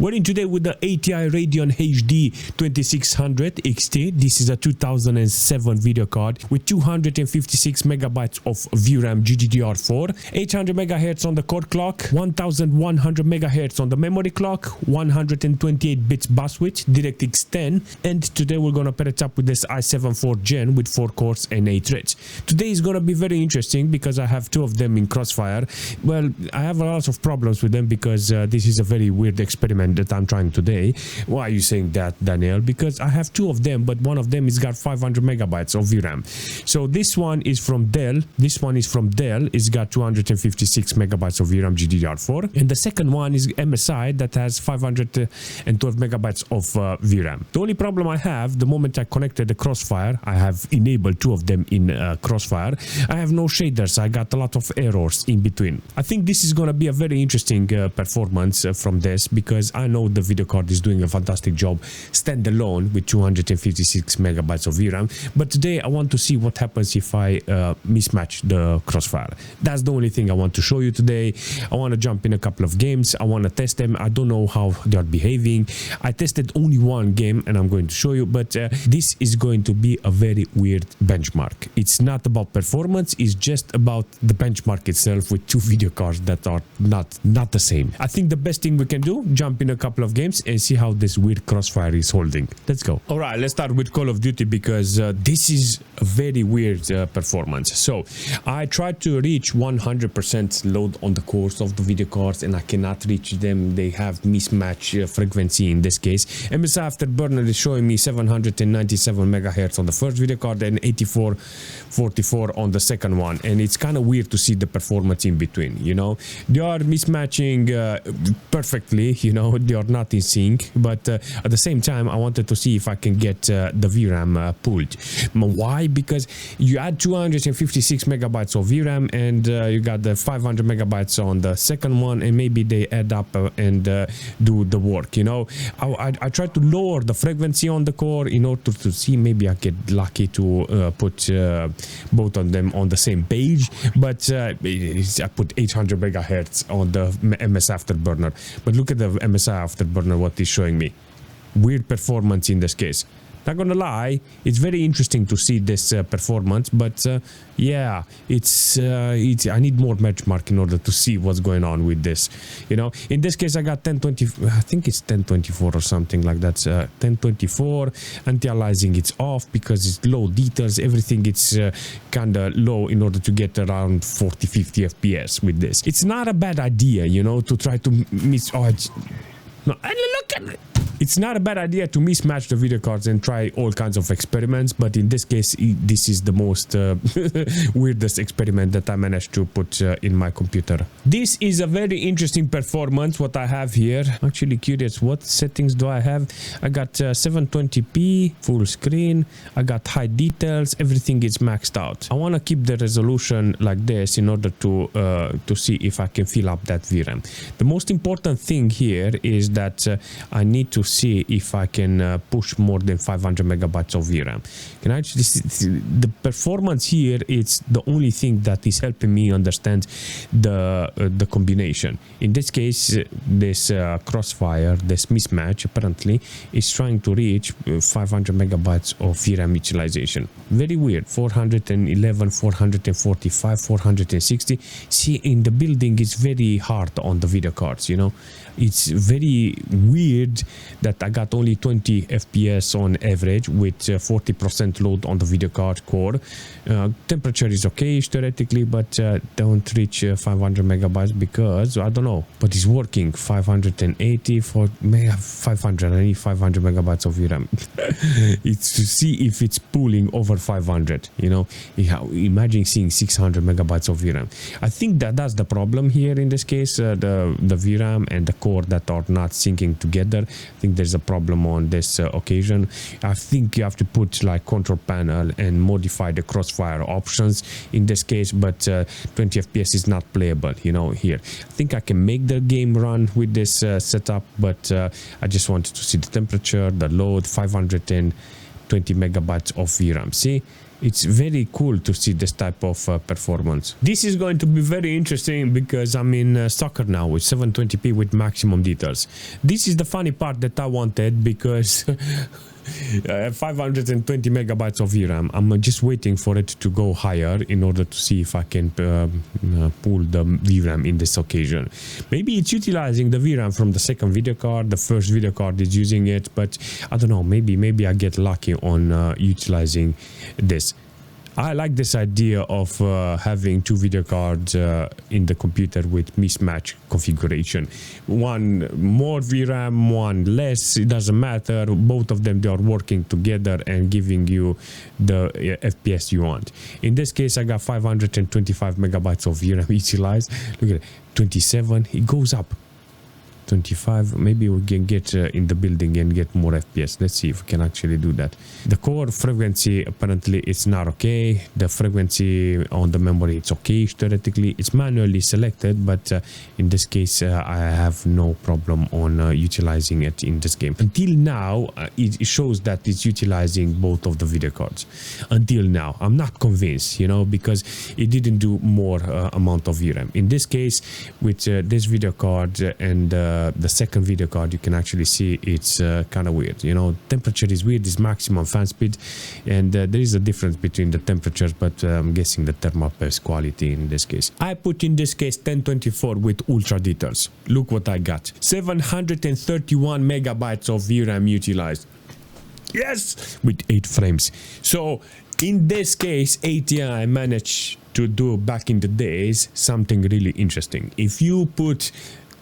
We're in today with the ATI Radeon HD 2600 XT. This is a 2007 video card with 256 megabytes of VRAM GDDR4, 800 megahertz on the core clock, 1100 megahertz on the memory clock, 128 bits bus width, DirectX 10, and today we're gonna pair it up with this i7 4th gen with 4 cores and 8 threads. Today is gonna be very interesting because I have two of them in Crossfire. Well, I have a lot of problems with them because this is a very weird experiment that I'm trying today. Why are you saying that, Daniel? Because I have two of them, but one of them has got 500 megabytes of VRAM. So this one is from Dell. This one is from Dell. It's got 256 megabytes of VRAM GDDR4, and the second one is MSI that has 512 megabytes of VRAM. The only problem I have, the moment I connected the Crossfire, I have enabled two of them in Crossfire. I have no shaders. I got a lot of errors in between. I think this is gonna be a very interesting performance from this because I know the video card is doing a fantastic job standalone with 256 megabytes of VRAM, but today I want to see what happens if I mismatch the Crossfire. That's the only thing I want to show you today. I want to jump in a couple of games. I want to test them. I don't know how they are behaving. I tested only one game and I'm going to show you, but this is going to be a very weird benchmark. It's not about performance, it's just about the benchmark itself with two video cards that are not the same. I think the best thing we can do, jump in a couple of games and see how this weird Crossfire is holding. Let's go. All right, let's start with Call of Duty because this is a very weird performance. So I tried to reach 100% load on the cores of the video cards and I cannot reach them. They have mismatch frequency in this case. MSI Afterburner is showing me 797 megahertz on the first video card and 8444 on the second one, and it's kind of weird to see the performance in between, you know. They are mismatching perfectly, you know, they are not in sync, but at the same time I wanted to see if I can get the VRAM pulled. Why? Because you add 256 megabytes of VRAM and you got the 500 megabytes on the second one, and maybe they add up and do the work, you know. I tried to lower the frequency on the core in order to see maybe I get lucky to put both of them on the same page, but I put 800 megahertz on the MS Afterburner. But look at the MSI Afterburner, what is showing me. Weird performance in this case. Not gonna lie, it's very interesting to see this performance, but yeah, I need more benchmark in order to see what's going on with this, you know. In this case I got 1020, I think it's 1024 or something like that. 1024. Anti-aliasing it's off because it's low details, everything it's kind of low in order to get around 40-50 fps with this. It's not a bad idea, you know, to try to miss. No, look at it. It's not a bad idea to mismatch the video cards and try all kinds of experiments, but in this case, this is the most weirdest experiment that I managed to put in my computer. This is a very interesting performance, what I have here. Actually curious, what settings do I have? I got 720p, full screen, I got high details, everything is maxed out. I want to keep the resolution like this in order to see if I can fill up that VRAM. The most important thing here is that I need to see if I can push more than 500 megabytes of VRAM. Can I actually see the performance here? It's the only thing that is helping me understand the combination. In this case, this Crossfire, this mismatch apparently is trying to reach 500 megabytes of VRAM utilization. Very weird. 411, 445, 460. See, in the building it's very hard on the video cards, you know. It's very weird that I got only 20 FPS on average with 40% load on the video card core. Temperature is okay theoretically, but don't reach 500 megabytes because I don't know, but it's working. 580 for 500. I need 500 megabytes of VRAM. It's to see if it's pulling over 500, you know. Imagine seeing 600 megabytes of VRAM. I think that's the problem here in this case. The VRAM and the core that are not syncing together. I think there's a problem on this occasion. I think you have to put like control panel and modify the Crossfire options in this case, but 20 FPS is not playable, you know, here. I think I can make the game run with this setup, but I just wanted to see the temperature, the load, 520 megabytes of VRAM. See, It's very cool to see this type of performance. This is going to be very interesting because I'm in S.T.A.L.K.E.R now with 720p with maximum details. This is the funny part that I wanted because 520 megabytes of VRAM. I'm just waiting for it to go higher in order to see if I can pull the VRAM in this occasion. Maybe it's utilizing the VRAM from the second video card, the first video card is using it, but I don't know, maybe I get lucky on utilizing this. I like this idea of having two video cards in the computer with mismatch configuration. One more VRAM, one less, it doesn't matter. Both of them, they are working together and giving you the FPS you want. In this case, I got 525 megabytes of VRAM utilized. Look at it, 27, it goes up. 25, maybe we can get in the building and get more FPS. Let's see if we can actually do that. The core frequency apparently it's not okay. The frequency on the memory it's okay theoretically. It's manually selected, but in this case I have no problem on utilizing it in this game. Until now it shows that it's utilizing both of the video cards. Until now I'm not convinced, you know, because it didn't do more amount of VRAM. In this case with this video card and the second video card, you can actually see it's kind of weird, you know. Temperature is weird, is maximum fan speed, and there is a difference between the temperatures, but I'm guessing the thermal best quality in this case. I put in this case 1024 with ultra details. Look what I got, 731 megabytes of VRAM utilized. Yes, with 8 frames. So in this case ATI managed to do back in the days something really interesting. If you put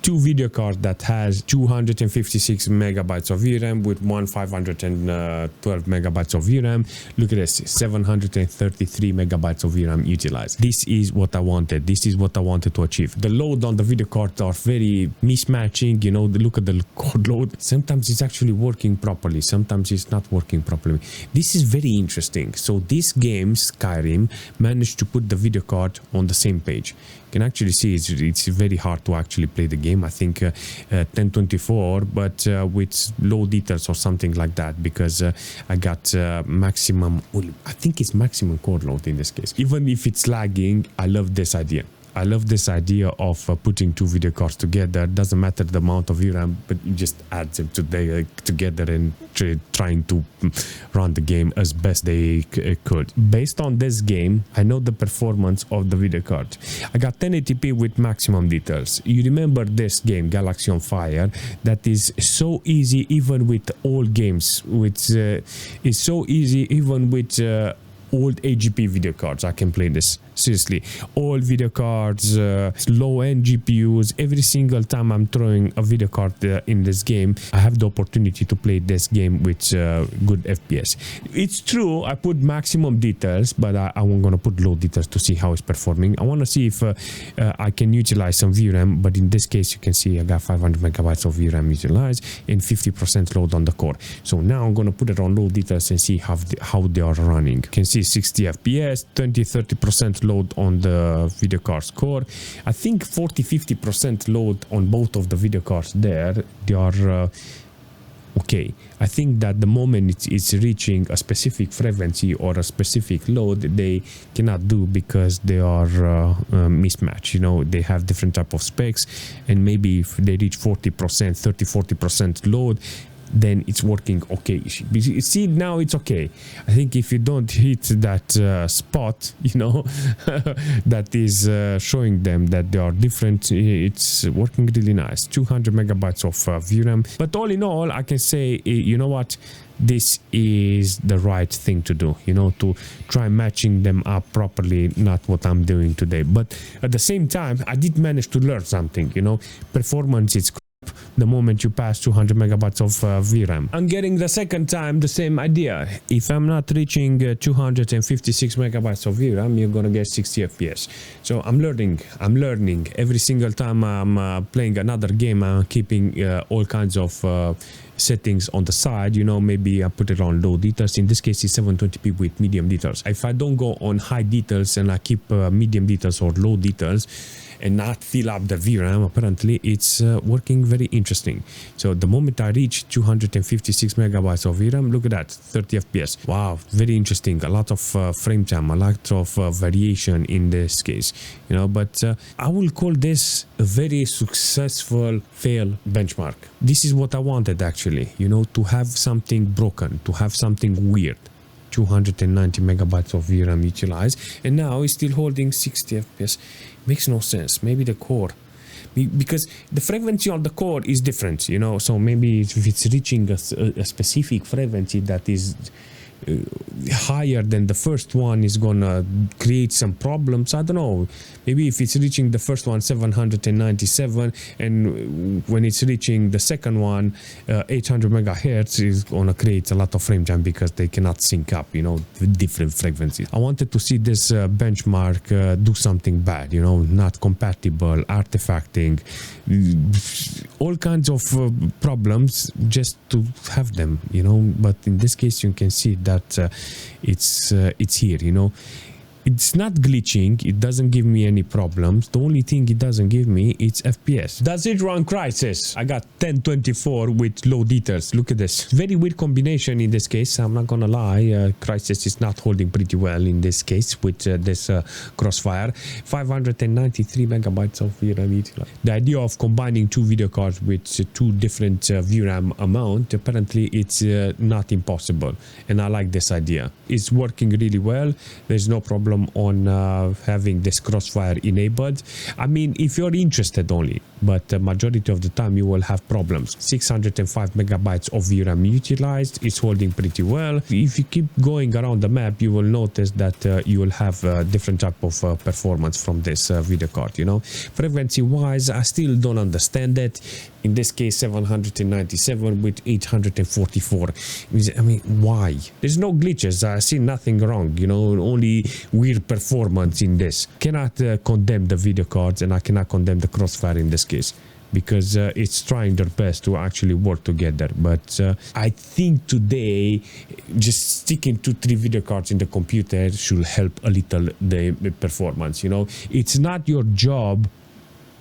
two video cards that has 256 megabytes of VRAM with one 512 megabytes of VRAM, look at this, 733 megabytes of VRAM utilized. This is what I wanted. This is what I wanted to achieve. The load on the video cards are very mismatching, you know. Look at the code load. Sometimes it's actually working properly, sometimes it's not working properly. This is very interesting. So this game Skyrim managed to put the video card on the same page. You can actually see it's very hard to actually play the game. I think 1024, but with low details or something like that, because I got maximum, I think it's maximum core load in this case. Even if it's lagging, I love this idea. I love this idea of putting two video cards together. Doesn't matter the amount of VRAM, but you just add them together and trying to run the game as best they could. Based on this game, I know the performance of the video card. I got 1080p with maximum details. You remember this game, Galaxy on Fire, that is so easy even with old games. Which is so easy even with old AGP video cards. I can play this. Seriously, all video cards, low-end GPUs. Every single time I'm throwing a video card in this game, I have the opportunity to play this game with good FPS. It's true, I put maximum details, but I'm gonna put low details to see how it's performing. I want to see if I can utilize some VRAM, but in this case you can see I got 500 megabytes of VRAM utilized and 50% load on the core. So now I'm gonna put it on low details and see how they are running. You can see 60 FPS, 20-30% load on the video card's core. I think 40-50% load on both of the video cards there. They are okay. I think that the moment it's reaching a specific frequency or a specific load, they cannot do because they are mismatched. You know, they have different type of specs, and maybe if they reach 40%, 30-40% load, then it's working okay. You see, now it's okay. I think if you don't hit that spot, you know, that is showing them that they are different, it's working really nice. 200 megabytes of VRAM. But all in all, I can say, you know what, this is the right thing to do, you know, to try matching them up properly, not what I'm doing today. But at the same time, I did manage to learn something, you know. Performance is the moment you pass 200 megabytes of VRAM. I'm getting the second time the same idea. If I'm not reaching 256 megabytes of VRAM, you're gonna get 60 FPS. So I'm learning. Every single time I'm playing another game, I'm keeping all kinds of settings on the side. You know, maybe I put it on low details. In this case, it's 720p with medium details. If I don't go on high details and I keep medium details or low details, and not fill up the VRAM, apparently it's working very interesting. So the moment I reach 256 megabytes of VRAM, look at that, 30 FPS. Wow, very interesting. A lot of frame time, a lot of variation in this case, you know, but I will call this a very successful fail benchmark. This is what I wanted, actually, you know, to have something broken, to have something weird. 290 megabytes of VRAM utilized, and now it's still holding 60 FPS. Makes no sense. Maybe the core, because the frequency on the core is different, you know, so maybe if it's reaching a specific frequency that is higher than the first one, is gonna create some problems. I don't know, maybe if it's reaching the first one 797, and when it's reaching the second one 800 megahertz, is gonna create a lot of frame time because they cannot sync up, you know, with different frequencies. I wanted to see this benchmark do something bad, you know, not compatible, artifacting, all kinds of problems just to have them, you know. But in this case you can see that it's here, you know. It's not glitching, it doesn't give me any problems. The only thing it doesn't give me is FPS. Does it run Crysis? I got 1024 with low details. Look at this. Very weird combination in this case, I'm not gonna lie. Crysis is not holding pretty well in this case with this Crossfire. 593 megabytes of VRAM utilized. The idea of combining two video cards with two different VRAM amount, apparently it's not impossible, and I like this idea. It's working really well. There's no problem on having this Crossfire enabled. I mean, if you're interested only, but the majority of the time you will have problems. 605 megabytes of VRAM utilized, it's holding pretty well. If you keep going around the map, you will notice that you will have different type of performance from this video card, you know. Frequency wise, I still don't understand it. In this case 797 with 844. I mean, why? There's no glitches, I see nothing wrong, you know, only weird performance in this. Cannot condemn the video cards, and I cannot condemn the Crossfire in this case, because it's trying their best to actually work together. But I think today just sticking to 3 video cards in the computer should help a little the performance, you know. It's not your job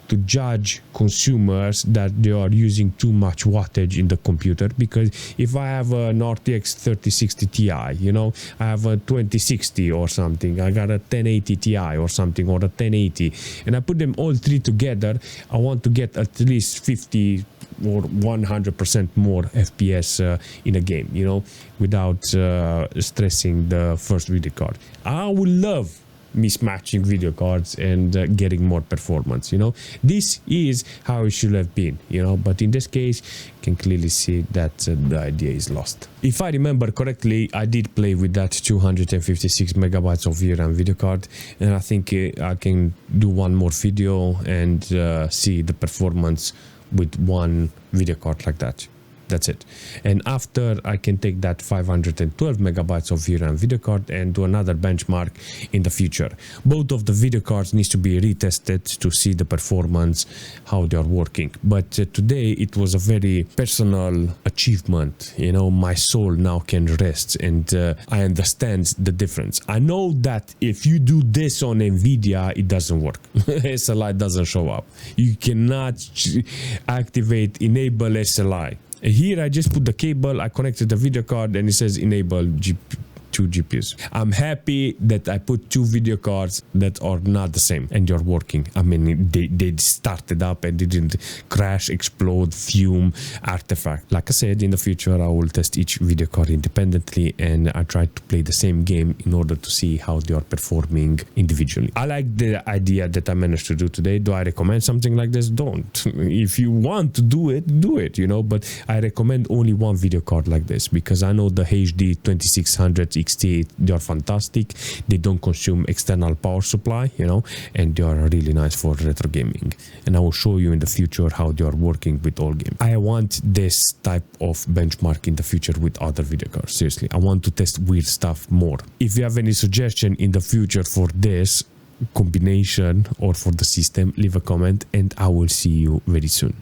to judge consumers that they are using too much wattage in the computer, because if I have an RTX 3060 Ti, you know, I have a 2060 or something, I got a 1080 Ti or something, or a 1080, and I put them all 3 together, I want to get at least 50 or 100% more FPS in a game, you know, without stressing the first video card. I would love mismatching video cards and getting more performance, you know. This is how it should have been, you know, but in this case you can clearly see that the idea is lost. If I remember correctly, I did play with that 256 megabytes of VRAM video card, and I think I can do one more video and see the performance with one video card like that. That's it. And after, I can take that 512 megabytes of VRAM video card and do another benchmark in the future. Both of the video cards needs to be retested to see the performance, how they are working. But today it was a very personal achievement, you know. My soul now can rest, and I understand the difference. I know that if you do this on Nvidia, it doesn't work. SLI doesn't show up. You cannot activate enable SLI. Here I just put the cable, I connected the video card, and it says enable two GPUs. I'm happy that I put 2 video cards that are not the same and they're working. I mean, they started up and didn't crash, explode, fume, artifact. Like I said, in the future I will test each video card independently, and I try to play the same game in order to see how they are performing individually. I like the idea that I managed to do today. Do I recommend something like this? Don't. If you want to do it, you know, but I recommend only one video card like this, because I know the HD 2600 XT, they are fantastic. They don't consume external power supply, you know, and they are really nice for retro gaming. And I will show you in the future how they are working with all games. I want this type of benchmark in the future with other video cards. Seriously, I want to test weird stuff more. If you have any suggestion in the future for this combination or for the system, leave a comment, and I will see you very soon.